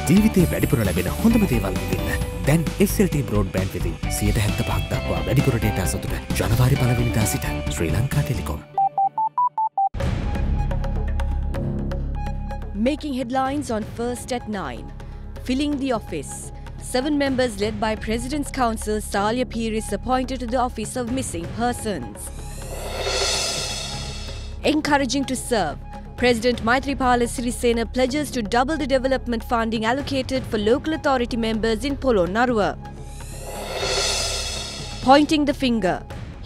ජීවිතේ වැඩිපුර ලැබෙන හොඳම දේවල් විඳින්න. දැන් SLT broadband වෙතින් 75% දක්වා වැඩිපුර data සතුට ජනවාරි 1 වෙනිදා සිට Sri Lanka Telecom. Making headlines on First at 9. Filling the office. 7 members led by President's Council Salia Piris appointed to the Office of Missing Persons. Encouraging to serve. President Maithripala Sirisena pledges to double the development funding allocated for local authority members in Polonnaruwa. Pointing the finger.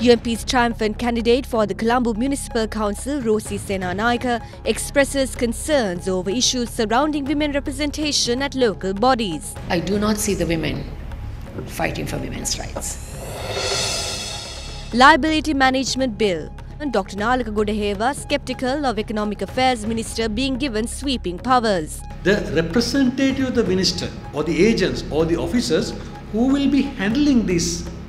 UMP's triumphant candidate for the Colombo Municipal Council, Rosi Senanayake, expresses concerns over issues surrounding women representation at local bodies. I do not see the women fighting for women's rights. Liability Management Bill. Dr. Nalaka Godaheva skeptical of Economic Affairs Minister being given sweeping powers. The representative of the minister or the agents or the officers who will be handling these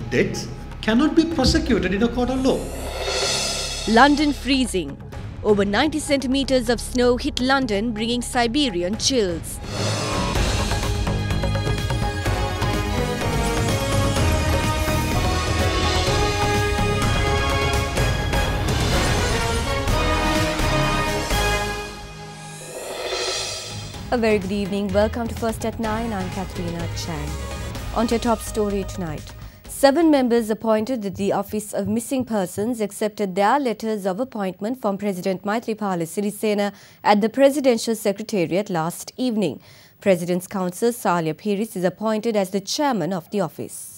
debts cannot be prosecuted in a court of law. London freezing. Over 90 centimeters of snow hit London, bringing Siberian chills. A very good evening. Welcome to First at 9. I'm Katharina Chan. On to your top story tonight. 7 members appointed at the Office of Missing Persons accepted their letters of appointment from President Maithripala Sirisena at the Presidential Secretariat last evening. President's Council Salia Piris is appointed as the chairman of the office.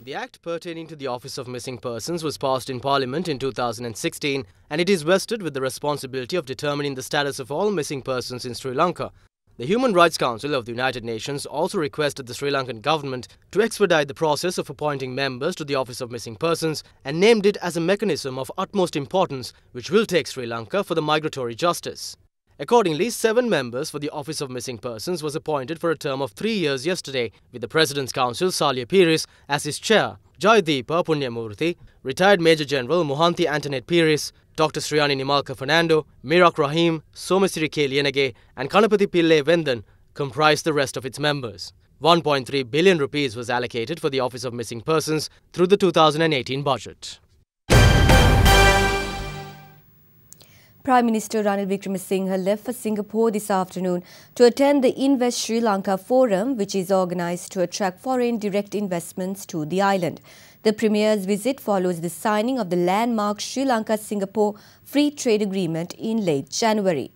The Act pertaining to the Office of Missing Persons was passed in Parliament in 2016 and it is vested with the responsibility of determining the status of all missing persons in Sri Lanka. The Human Rights Council of the United Nations also requested the Sri Lankan government to expedite the process of appointing members to the Office of Missing Persons and named it as a mechanism of utmost importance which will take Sri Lanka for the migratory justice. Accordingly, 7 members for the Office of Missing Persons was appointed for a term of 3 years yesterday, with the President's Council Salia Piris as his chair, Jaideepa Punyamurthy, retired Major General Mohanty Antoinette Piris, Dr. Sriyani Nimalka Fernando, Mirak Rahim, Somasiri K. Lienage and Kanapati Pillai Vendan comprised the rest of its members. 1.3 billion rupees was allocated for the Office of Missing Persons through the 2018 budget. Prime Minister Ranil Wickremesinghe left for Singapore this afternoon to attend the Invest Sri Lanka Forum, which is organised to attract foreign direct investments to the island. The Premier's visit follows the signing of the landmark Sri Lanka-Singapore Free Trade Agreement in late January.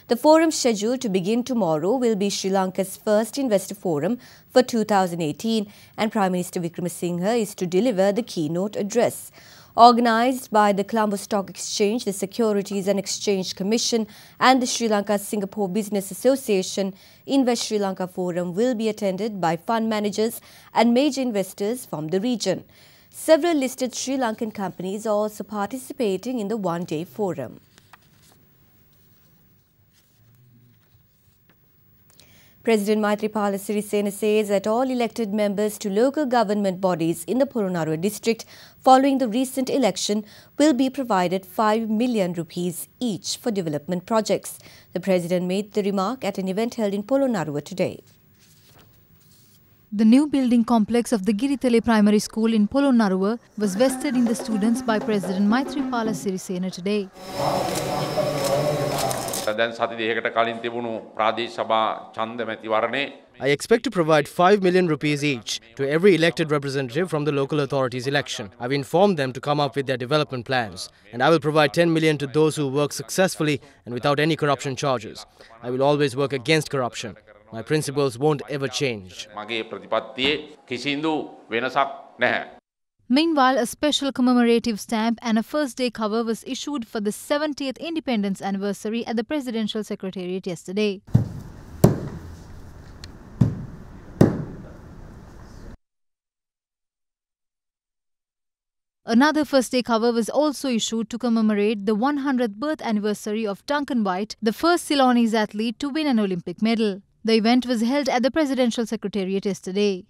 The forum, scheduled to begin tomorrow, will be Sri Lanka's first investor forum for 2018, and Prime Minister Wickremesinghe is to deliver the keynote address. Organised by the Colombo Stock Exchange, the Securities and Exchange Commission and the Sri Lanka-Singapore Business Association, Invest Sri Lanka Forum will be attended by fund managers and major investors from the region. Several listed Sri Lankan companies are also participating in the one-day forum. President Maithripala Sirisena says that all elected members to local government bodies in the Polonnaruwa district following the recent election will be provided 5 million rupees each for development projects. The President made the remark at an event held in Polonnaruwa today. The new building complex of the Giritale Primary School in Polonnaruwa was vested in the students by President Maithripala Sirisena today. I expect to provide 5 million rupees each to every elected representative from the local authorities election. I've informed them to come up with their development plans, and I will provide 10 million to those who work successfully and without any corruption charges. I will always work against corruption. My principles won't ever change. Meanwhile, a special commemorative stamp and a first-day cover was issued for the 70th independence anniversary at the Presidential Secretariat yesterday. Another first-day cover was also issued to commemorate the 100th birth anniversary of Duncan White, the first Ceylonese athlete to win an Olympic medal. The event was held at the Presidential Secretariat yesterday.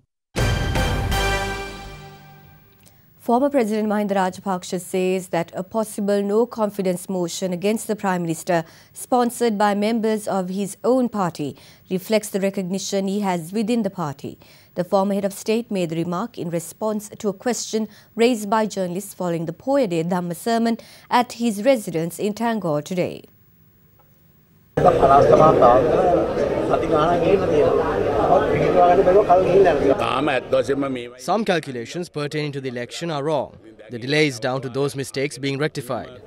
Former President Mahinda Rajapaksa says that a possible no-confidence motion against the Prime Minister, sponsored by members of his own party, reflects the recognition he has within the party. The former head of state made the remark in response to a question raised by journalists following the Poya Day Dhamma sermon at his residence in Tangor today. Some calculations pertaining to the election are wrong. The delay is down to those mistakes being rectified.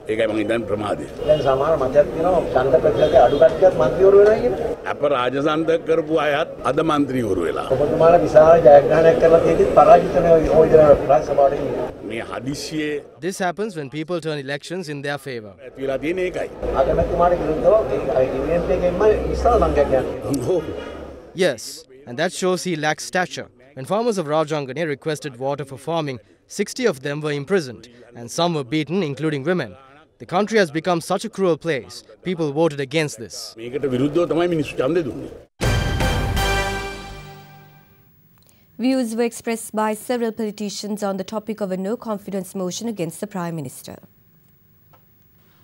This happens when people turn elections in their favor. Yes, and that shows he lacks stature. When farmers of Rajangane requested water for farming, 60 of them were imprisoned, and some were beaten, including women. The country has become such a cruel place. People voted against this. Views were expressed by several politicians on the topic of a no-confidence motion against the Prime Minister.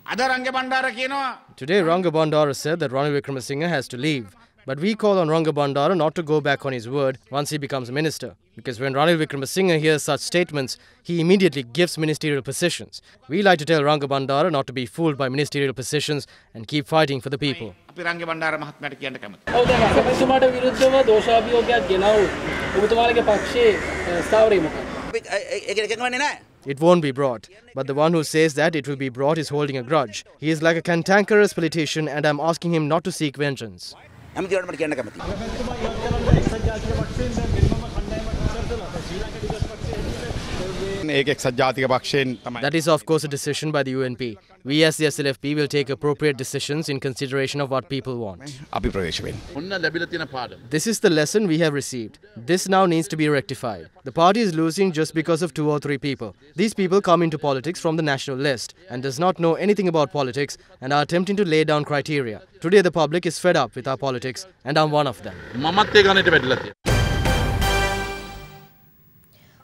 Today, Ranga Bandara said that Ranil Wickremesinghe has to leave. But we call on Ranga Bandara not to go back on his word once he becomes minister. Because when Ranil Wickremesinghe hears such statements, he immediately gives ministerial positions. We like to tell Ranga Bandara not to be fooled by ministerial positions and keep fighting for the people. It won't be brought, but the one who says that it will be brought is holding a grudge. He is like a cantankerous politician, and I'm asking him not to seek vengeance. That is of course a decision by the UNP. We as the SLFP will take appropriate decisions in consideration of what people want. This is the lesson we have received. This now needs to be rectified. The party is losing just because of 2 or 3 people. These people come into politics from the national list and does not know anything about politics and are attempting to lay down criteria. Today the public is fed up with our politics and I'm one of them.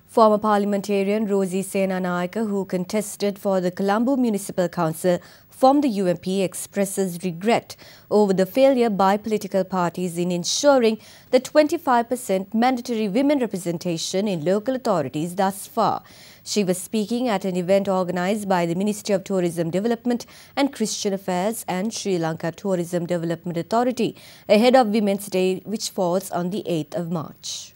Former parliamentarian Rosie Senanayake, who contested for the Colombo Municipal Council from the UMP, expresses regret over the failure by political parties in ensuring the 25% mandatory women representation in local authorities thus far. She was speaking at an event organised by the Ministry of Tourism Development and Christian Affairs and Sri Lanka Tourism Development Authority ahead of Women's Day, which falls on the 8th of March.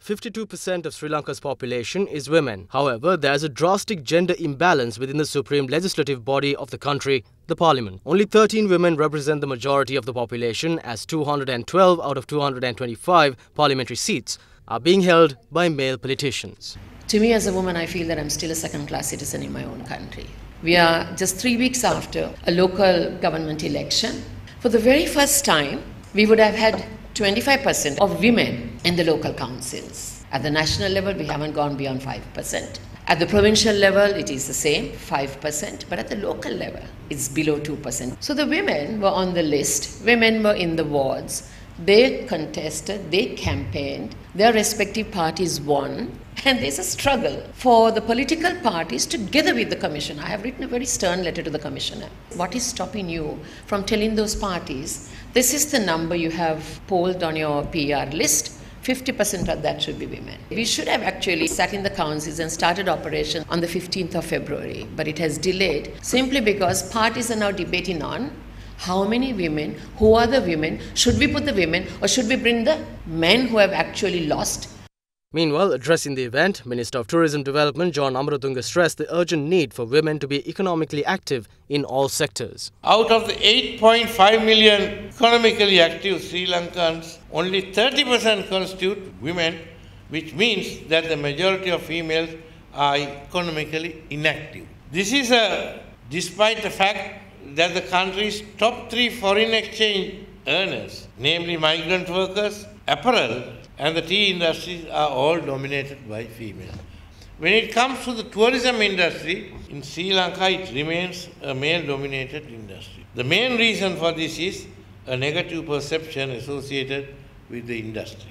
52% of Sri Lanka's population is women. However, there is a drastic gender imbalance within the supreme legislative body of the country, the Parliament. Only 13 women represent the majority of the population, as 212 out of 225 parliamentary seats are being held by male politicians. To me as a woman, I feel that I'm still a second-class citizen in my own country. We are just 3 weeks after a local government election. For the very first time, we would have had 25% of women in the local councils. At the national level, we haven't gone beyond 5%. At the provincial level, it is the same, 5%, but at the local level, it's below 2%. So the women were on the list, women were in the wards, they contested, they campaigned, their respective parties won, and there's a struggle for the political parties together with the Commissioner. I have written a very stern letter to the Commissioner. What is stopping you from telling those parties, this is the number you have polled on your PR list, 50% of that should be women. We should have actually sat in the councils and started operation on the 15th of February, but it has delayed simply because parties are now debating on how many women, who are the women, should we put the women or should we bring the men who have actually lost? Meanwhile, addressing the event, Minister of Tourism Development John Amaratunga stressed the urgent need for women to be economically active in all sectors. Out of the 8.5 million economically active Sri Lankans, only 30% constitute women, which means that the majority of females are economically inactive. This is despite the fact that the country's top 3 foreign exchange earners, namely migrant workers, apparel, and the tea industries are all dominated by females. When it comes to the tourism industry, in Sri Lanka it remains a male-dominated industry. The main reason for this is a negative perception associated with the industry.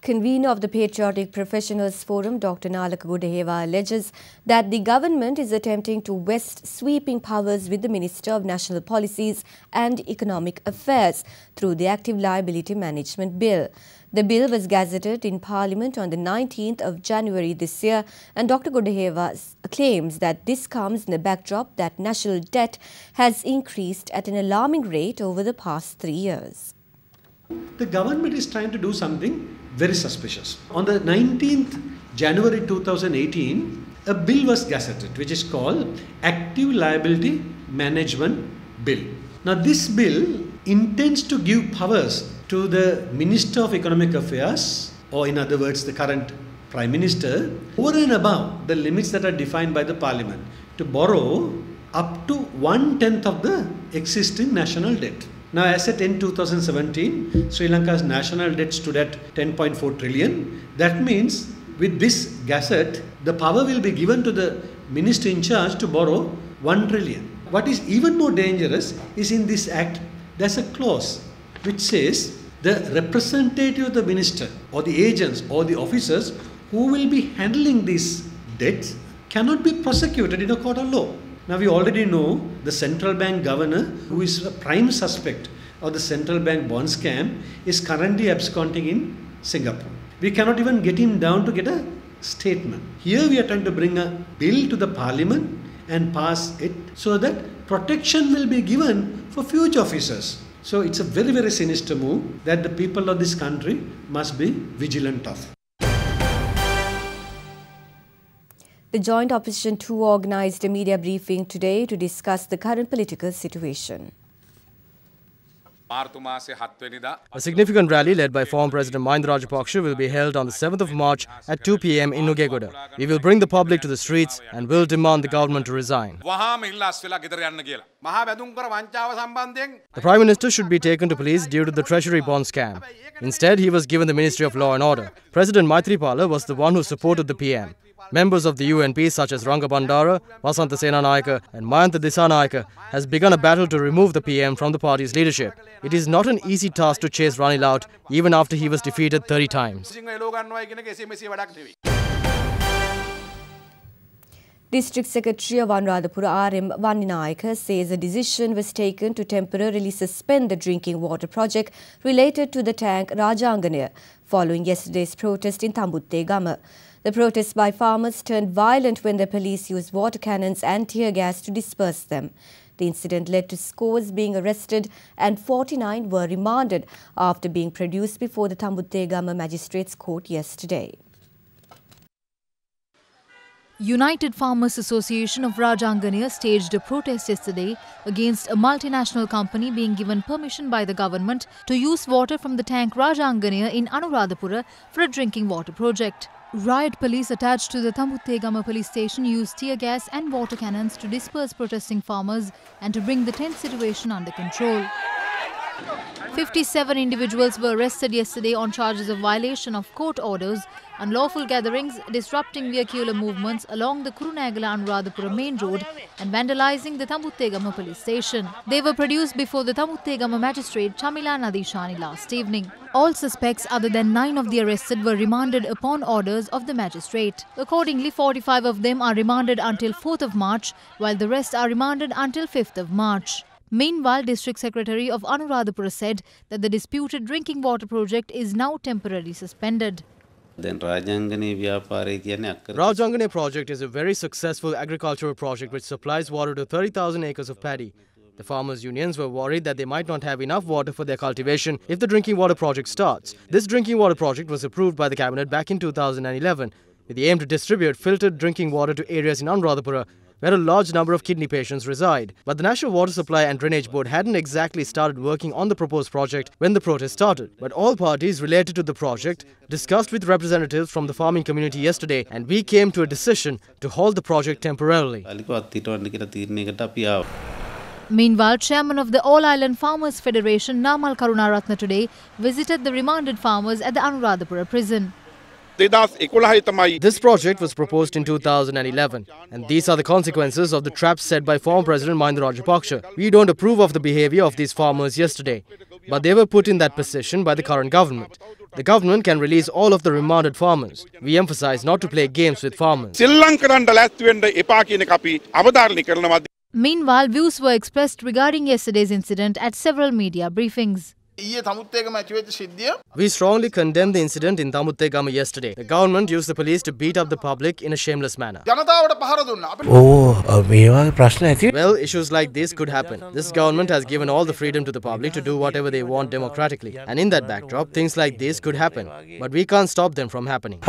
Convener of the Patriotic Professionals Forum, Dr. Nalaka Gudaheva, alleges that the government is attempting to vest sweeping powers with the Minister of National Policies and Economic Affairs through the Active Liability Management Bill. The bill was gazetted in Parliament on the 19th of January this year, and Dr. Gudaheva claims that this comes in a backdrop that national debt has increased at an alarming rate over the past 3 years. The government is trying to do something very suspicious. On the 19th January 2018, a bill was gazetted which is called Active Liability Management Bill. Now this bill intends to give powers to the Minister of Economic Affairs, or in other words the current Prime Minister, over and above the limits that are defined by the Parliament, to borrow up to 1/10 of the existing national debt. Now, as at end 2017, Sri Lanka's national debt stood at 10.4 trillion. That means with this gazette, the power will be given to the minister in charge to borrow 1 trillion. What is even more dangerous is in this act, there's a clause which says the representative of the minister or the agents or the officers who will be handling these debts cannot be prosecuted in a court of law. Now we already know the central bank governor, who is a prime suspect of the central bank bond scam, is currently absconding in Singapore. We cannot even get him down to get a statement. Here we are trying to bring a bill to the parliament and pass it so that protection will be given for future officers. So it's a very, very sinister move that the people of this country must be vigilant of. The Joint Opposition 2 organised a media briefing today to discuss the current political situation. A significant rally led by former President Mahinda Rajapaksa will be held on the 7th of March at 2 p.m. in Nugegoda. We will bring the public to the streets and will demand the government to resign. The Prime Minister should be taken to police due to the Treasury bond scam. Instead, he was given the Ministry of Law and Order. President Maithripala was the one who supported the PM. Members of the UNP such as Ranga Bandara, Vasantha Senanayake and Mayantha Disanayake has begun a battle to remove the PM from the party's leadership. It is not an easy task to chase Ranil out even after he was defeated 30 times. District Secretary of Anuradhapura R.M. Vanninayake says a decision was taken to temporarily suspend the drinking water project related to the tank Rajanganaya following yesterday's protest in Tambuttegama. The protests by farmers turned violent when the police used water cannons and tear gas to disperse them. The incident led to scores being arrested and 49 were remanded after being produced before the Tambuttegama Magistrates Court yesterday. United Farmers Association of Rajanganaya staged a protest yesterday against a multinational company being given permission by the government to use water from the tank Rajanganaya in Anuradhapura for a drinking water project. Riot police attached to the Tambuttegama police station used tear gas and water cannons to disperse protesting farmers and to bring the tense situation under control. 57 individuals were arrested yesterday on charges of violation of court orders, unlawful gatherings, disrupting vehicular movements along the Kurunegala-Anuradhapura main road and vandalizing the Tambuttegama police station. They were produced before the Tambuttegama magistrate Chamila Nadishani last evening. All suspects other than 9 of the arrested were remanded upon orders of the magistrate. Accordingly, 45 of them are remanded until 4th of March, while the rest are remanded until 5th of March. Meanwhile, District Secretary of Anuradhapura said that the disputed drinking water project is now temporarily suspended. The Rajanganaya project is a very successful agricultural project which supplies water to 30,000 acres of paddy. The farmers' unions were worried that they might not have enough water for their cultivation if the drinking water project starts. This drinking water project was approved by the cabinet back in 2011 with the aim to distribute filtered drinking water to areas in Anuradhapura where a large number of kidney patients reside. But the National Water Supply and Drainage Board hadn't exactly started working on the proposed project when the protest started. But all parties related to the project discussed with representatives from the farming community yesterday, and we came to a decision to halt the project temporarily. Meanwhile, Chairman of the All Island Farmers Federation, Namal Karunaratne, today visited the remanded farmers at the Anuradhapura prison. This project was proposed in 2011, and these are the consequences of the traps set by former President Mahinda Rajapaksa. We don't approve of the behavior of these farmers yesterday, but they were put in that position by the current government. The government can release all of the remanded farmers. We emphasize not to play games with farmers. Meanwhile, views were expressed regarding yesterday's incident at several media briefings. We strongly condemn the incident in Tamuttegama yesterday. The government used the police to beat up the public in a shameless manner. Well, issues like this could happen. This government has given all the freedom to the public to do whatever they want democratically. And in that backdrop, things like this could happen. But we can't stop them from happening.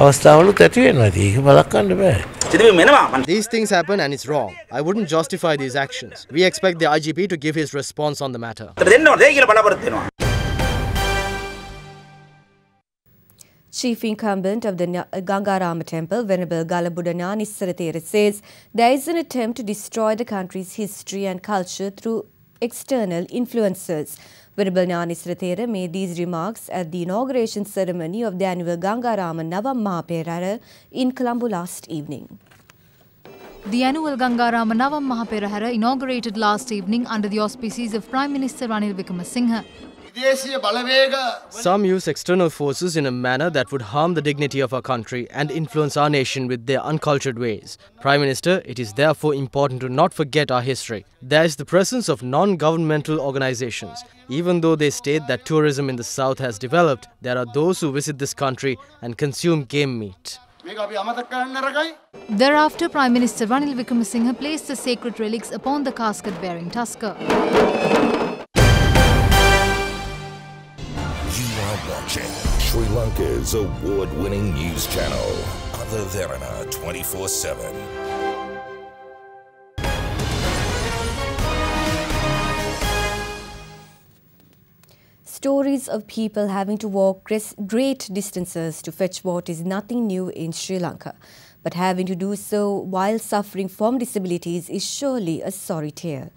These things happen and it's wrong. I wouldn't justify these actions. We expect the IGP to give his response on the matter. Chief incumbent of the Gangarama temple, Venerable Galabudana Nissarathera, says there is an attempt to destroy the country's history and culture through external influences. Venerable Nissarathera made these remarks at the inauguration ceremony of the annual Gangarama Navam Mahaperara in Colombo last evening. The annual Gangarama Navam Mahaperahara inaugurated last evening under the auspices of Prime Minister Ranil Wickremesinghe. Some use external forces in a manner that would harm the dignity of our country and influence our nation with their uncultured ways. Prime Minister, it is therefore important to not forget our history. There is the presence of non-governmental organizations. Even though they state that tourism in the south has developed, there are those who visit this country and consume game meat. Thereafter, Prime Minister Ranil Wickremesinghe placed the sacred relics upon the casket-bearing tusker. You are watching Sri Lanka's award-winning news channel, Derana 24/7. Stories of people having to walk great distances to fetch water is nothing new in Sri Lanka. But having to do so while suffering from disabilities is surely a sorry tale.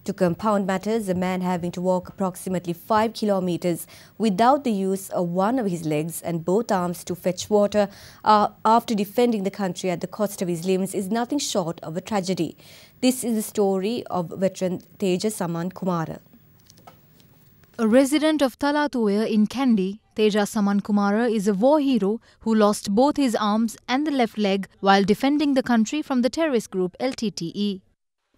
To compound matters, a man having to walk approximately 5 kilometers without the use of one of his legs and both arms to fetch water after defending the country at the cost of his limbs is nothing short of a tragedy. This is the story of veteran Teja Saman Kumara. A resident of Talatuya in Kandy, Teja Saman Kumara is a war hero who lost both his arms and the left leg while defending the country from the terrorist group LTTE.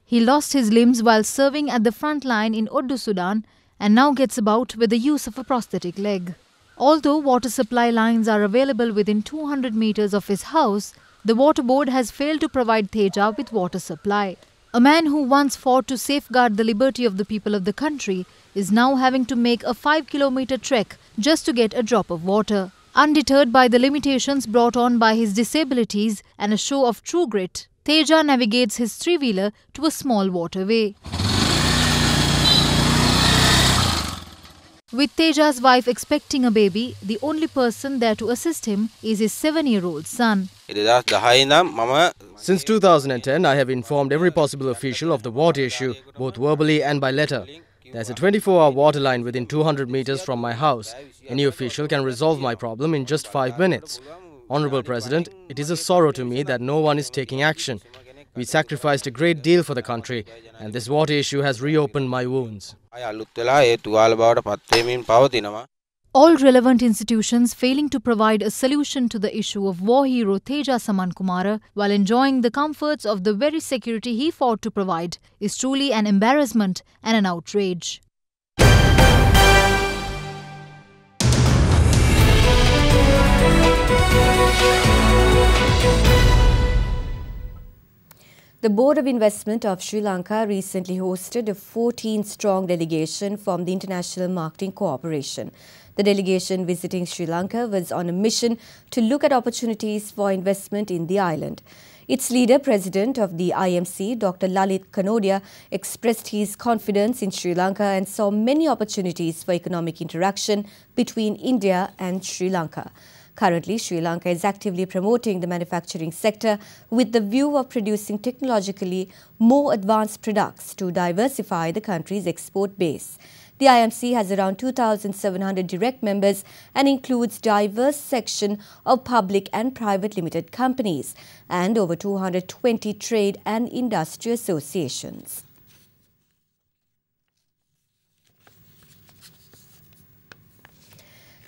He lost his limbs while serving at the front line in Oddu, Sudan, and now gets about with the use of a prosthetic leg. Although water supply lines are available within 200 meters of his house, the water board has failed to provide Teja with water supply. A man who once fought to safeguard the liberty of the people of the country is now having to make a 5-kilometer trek just to get a drop of water. Undeterred by the limitations brought on by his disabilities and a show of true grit, Teja navigates his three-wheeler to a small waterway. With Teja's wife expecting a baby, the only person there to assist him is his 7-year-old son. Since 2010, I have informed every possible official of the water issue, both verbally and by letter. There's a 24-hour water line within 200 meters from my house. Any official can resolve my problem in just 5 minutes. Honorable President, it is a sorrow to me that no one is taking action. We sacrificed a great deal for the country, and this water issue has reopened my wounds. All relevant institutions failing to provide a solution to the issue of war hero Teja Saman Kumara while enjoying the comforts of the very security he fought to provide is truly an embarrassment and an outrage. The Board of Investment of Sri Lanka recently hosted a 14-strong delegation from the International Marketing Corporation. The delegation visiting Sri Lanka was on a mission to look at opportunities for investment in the island. Its leader, President of the IMC, Dr. Lalit Kanodia, expressed his confidence in Sri Lanka and saw many opportunities for economic interaction between India and Sri Lanka. Currently, Sri Lanka is actively promoting the manufacturing sector with the view of producing technologically more advanced products to diversify the country's export base. The IMC has around 2,700 direct members and includes diverse section of public and private limited companies and over 220 trade and industry associations.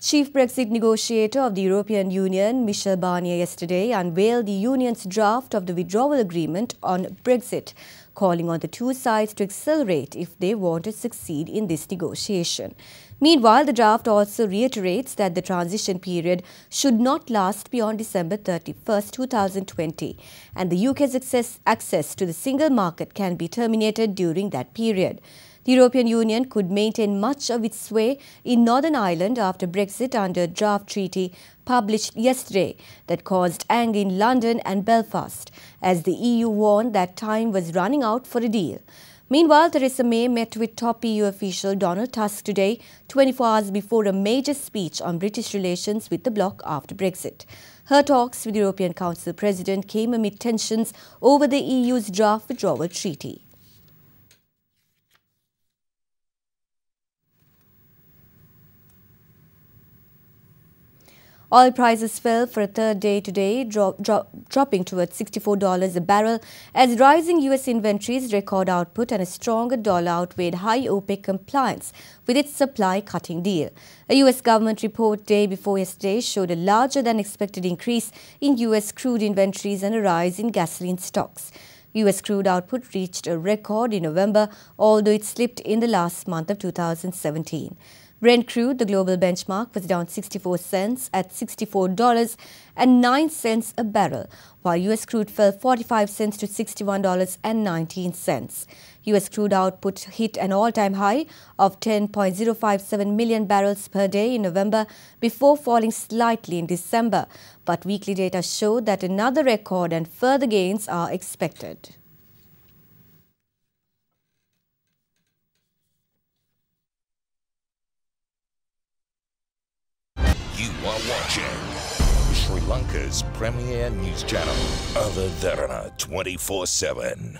Chief Brexit negotiator of the European Union, Michel Barnier, yesterday unveiled the Union's draft of the withdrawal agreement on Brexit, calling on the two sides to accelerate if they want to succeed in this negotiation. Meanwhile, the draft also reiterates that the transition period should not last beyond December 31st, 2020, and the UK's access to the single market can be terminated during that period. The European Union could maintain much of its sway in Northern Ireland after Brexit under a draft treaty published yesterday that caused anger in London and Belfast, as the EU warned that time was running out for a deal. Meanwhile, Theresa May met with top EU official Donald Tusk today, 24 hours before a major speech on British relations with the bloc after Brexit. Her talks with the European Council President came amid tensions over the EU's draft withdrawal treaty. Oil prices fell for a third day today, dropping towards $64 a barrel as rising U.S. inventories, record output and a stronger dollar outweighed high OPEC compliance with its supply-cutting deal. A U.S. government report day before yesterday showed a larger-than-expected increase in U.S. crude inventories and a rise in gasoline stocks. U.S. crude output reached a record in November, although it slipped in the last month of 2017. Brent crude, the global benchmark, was down 64 cents at $64.09 a barrel, while U.S. crude fell 45 cents to $61.19. U.S. crude output hit an all-time high of 10.057 million barrels per day in November before falling slightly in December. But weekly data showed that another record and further gains are expected. You are watching Sri Lanka's premier news channel, Other Derana 24/7.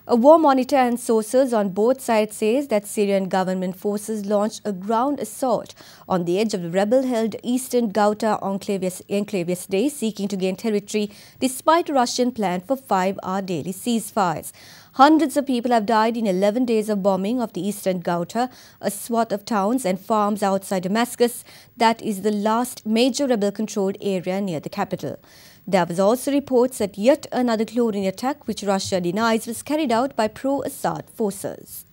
A war monitor and sources on both sides says that Syrian government forces launched a ground assault on the edge of the rebel-held eastern Ghouta enclave yesterday, seeking to gain territory despite a Russian plan for 5-hour daily ceasefires. Hundreds of people have died in 11 days of bombing of the eastern Ghouta, a swath of towns and farms outside Damascus that is the last major rebel-controlled area near the capital. There was also reports that yet another chlorine attack, which Russia denies, was carried out by pro-Assad forces.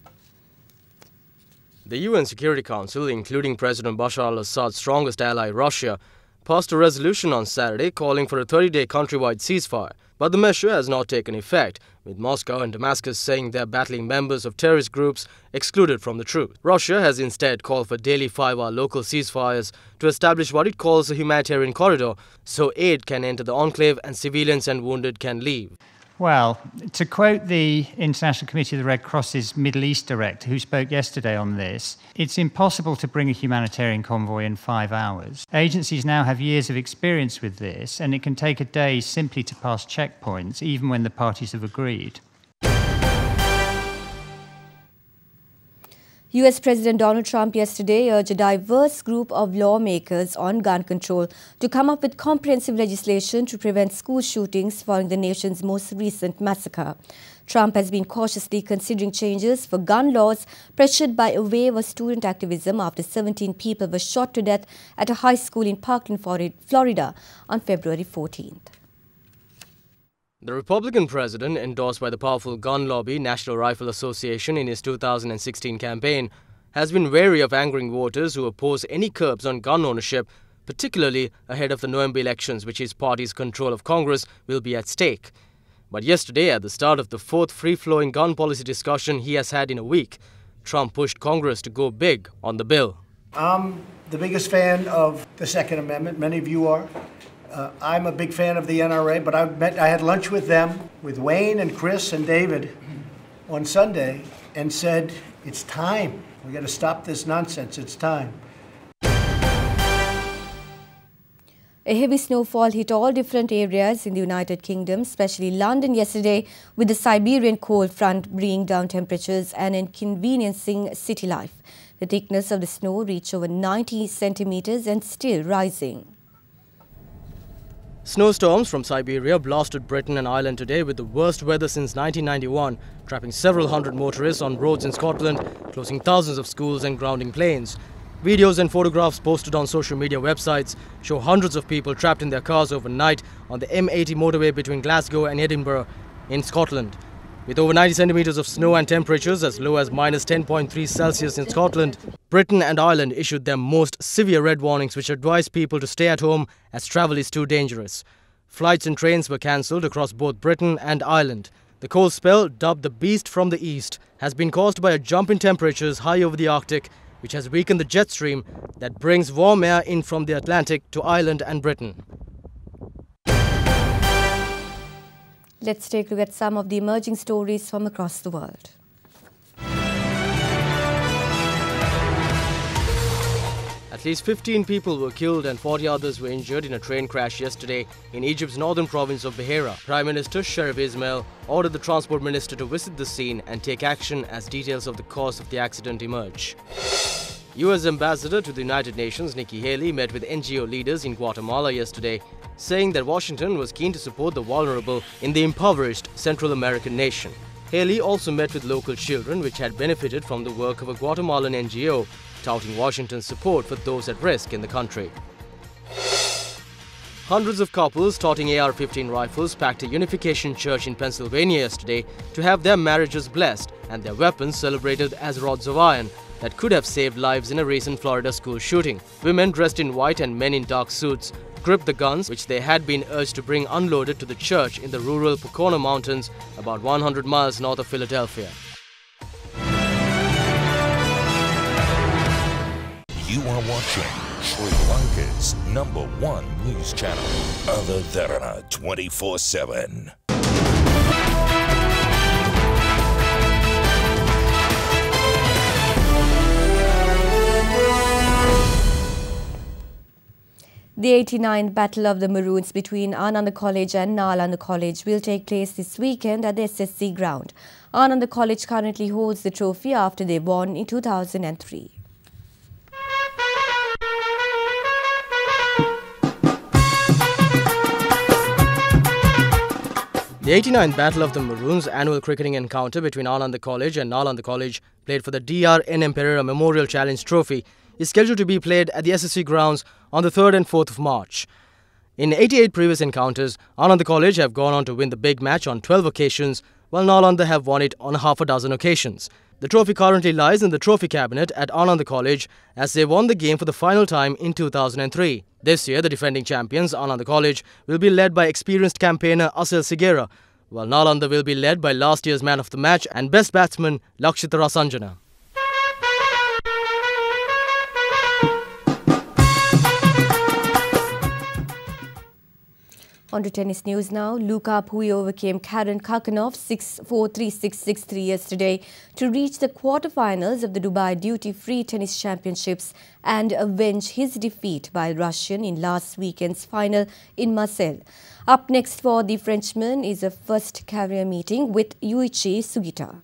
The UN Security Council, including President Bashar al-Assad's strongest ally Russia, passed a resolution on Saturday calling for a 30-day countrywide ceasefire. But the measure has not taken effect, with Moscow and Damascus saying they're battling members of terrorist groups excluded from the truce. Russia has instead called for daily 5-hour local ceasefires to establish what it calls a humanitarian corridor, so aid can enter the enclave and civilians and wounded can leave. Well, to quote the International Committee of the Red Cross's Middle East director, who spoke yesterday on this, it's impossible to bring a humanitarian convoy in 5 hours. Agencies now have years of experience with this, and it can take a day simply to pass checkpoints, even when the parties have agreed. U.S. President Donald Trump yesterday urged a diverse group of lawmakers on gun control to come up with comprehensive legislation to prevent school shootings following the nation's most recent massacre. Trump has been cautiously considering changes for gun laws, pressured by a wave of student activism after 17 people were shot to death at a high school in Parkland, Florida on February 14th. The Republican president, endorsed by the powerful gun lobby National Rifle Association in his 2016 campaign, has been wary of angering voters who oppose any curbs on gun ownership, particularly ahead of the November elections, which his party's control of Congress will be at stake. But yesterday, at the start of the fourth free-flowing gun policy discussion he has had in a week, Trump pushed Congress to go big on the bill. I'm the biggest fan of the Second Amendment. Many of you are. I'm a big fan of the NRA, but I had lunch with them, with Wayne and Chris and David on Sunday, and said, it's time. We got to stop this nonsense. It's time. A heavy snowfall hit all different areas in the United Kingdom, especially London yesterday, with the Siberian cold front bringing down temperatures and inconveniencing city life. The thickness of the snow reached over 90 centimeters and still rising. Snowstorms from Siberia blasted Britain and Ireland today with the worst weather since 1991, trapping several hundred motorists on roads in Scotland, closing thousands of schools and grounding planes. Videos and photographs posted on social media websites show hundreds of people trapped in their cars overnight on the M80 motorway between Glasgow and Edinburgh in Scotland. With over 90 centimetres of snow and temperatures as low as minus 10.3 Celsius in Scotland, Britain and Ireland issued their most severe red warnings which advised people to stay at home as travel is too dangerous. Flights and trains were cancelled across both Britain and Ireland. The cold spell, dubbed the Beast from the East, has been caused by a jump in temperatures high over the Arctic, which has weakened the jet stream that brings warm air in from the Atlantic to Ireland and Britain. Let's take a look at some of the emerging stories from across the world. At least 15 people were killed and 40 others were injured in a train crash yesterday in Egypt's northern province of Beira. Prime Minister Sharif Ismail ordered the transport minister to visit the scene and take action as details of the cause of the accident emerge. US Ambassador to the United Nations Nikki Haley met with NGO leaders in Guatemala yesterday, saying that Washington was keen to support the vulnerable in the impoverished Central American nation. Haley also met with local children which had benefited from the work of a Guatemalan NGO, touting Washington's support for those at risk in the country. Hundreds of couples toting AR-15 rifles packed a Unification Church in Pennsylvania yesterday to have their marriages blessed and their weapons celebrated as rods of iron that could have saved lives in a recent Florida school shooting. Women dressed in white and men in dark suits gripped the guns which they had been urged to bring unloaded to the church in the rural Pocono Mountains about 100 miles north of Philadelphia. You are watching Sri Lanka's #1 news channel, Other Derana 24/7. The 89th Battle of the Maroons between Ananda College and Nalanda College will take place this weekend at the SSC ground. Ananda College currently holds the trophy after they won in 2003. The 89th Battle of the Maroons annual cricketing encounter between Ananda College and Nalanda College, played for the DR.N.M. Pereira Memorial Challenge Trophy, is scheduled to be played at the SSC grounds on the 3rd and 4th of March. In 88 previous encounters, Ananda College have gone on to win the big match on 12 occasions, while Nalanda have won it on half a dozen occasions. The trophy currently lies in the trophy cabinet at Ananda College as they won the game for the final time in 2003. This year, the defending champions, Ananda College, will be led by experienced campaigner Asel Sigera, while Nalanda will be led by last year's man of the match and best batsman Lakshita Rasanjana. On to tennis news now. Luka Pouille overcame Karen Khachanov 6-4, 3-6, 6-3 yesterday to reach the quarterfinals of the Dubai Duty-Free Tennis Championships and avenge his defeat by Russian in last weekend's final in Marseille. Up next for the Frenchman is a first career meeting with Yuichi Sugita.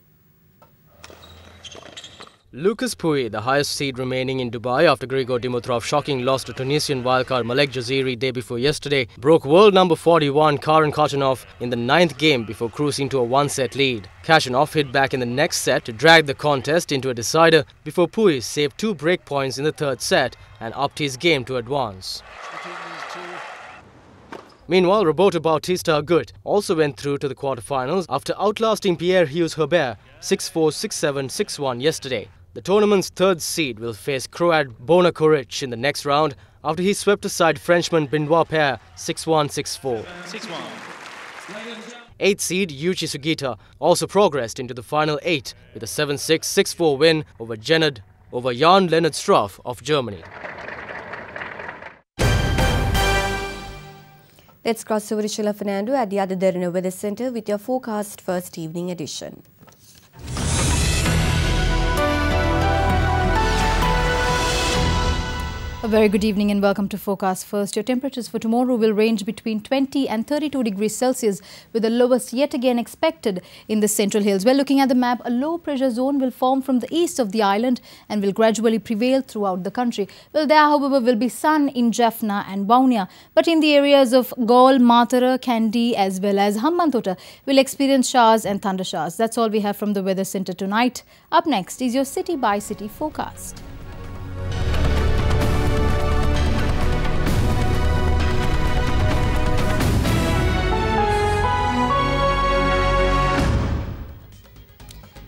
Lucas Pouille, the highest seed remaining in Dubai after Grigor Dimitrov shocking loss to Tunisian wildcard Malek Jaziri day before yesterday, broke world number 41 Karen Khachanov in the 9th game before cruising to a one-set lead. Khachanov hit back in the next set to drag the contest into a decider before Pouille saved 2 break points in the 3rd set and upped his game to advance. Meanwhile, Roberto Bautista Agut also went through to the quarterfinals after outlasting Pierre Hughes Herbert 6-4, 6-7, 6-1 yesterday. The tournament's 3rd seed will face Croat Bona Koric in the next round after he swept aside Frenchman Benoit Paire 6-1, 6-4. 8th seed Yuichi Sugita also progressed into the final 8 with a 7-6, 6-4 win over Jan Leonard Struff of Germany. Let's cross over to Sheila Fernando at the Other Derana Weather Centre with your forecast first evening edition. A very good evening and welcome to Forecast First. Your temperatures for tomorrow will range between 20 and 32 degrees Celsius, with the lowest yet again expected in the Central Hills. Well, looking at the map, a low pressure zone will form from the east of the island and will gradually prevail throughout the country. Well, there, however, will be sun in Jaffna and Baunia, but in the areas of Gaul, Matara, Kandy as well as Hambantota will experience showers and thunder showers. That's all we have from the Weather Centre tonight. Up next is your city by city forecast.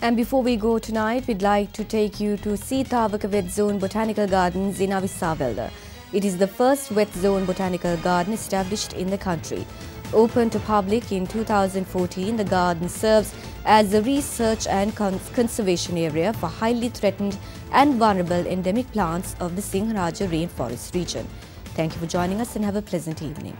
And before we go tonight, we'd like to take you to Seethavaka Wet Zone Botanical Gardens in Avissavelda. It is the first wet zone botanical garden established in the country. Opened to public in 2014, the garden serves as a research and conservation area for highly threatened and vulnerable endemic plants of the Singharaja rainforest region. Thank you for joining us and have a pleasant evening.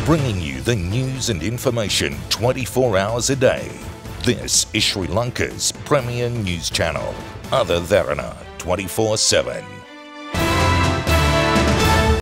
Bringing you the news and information 24 hours a day. This is Sri Lanka's premier news channel, Derana 24/7.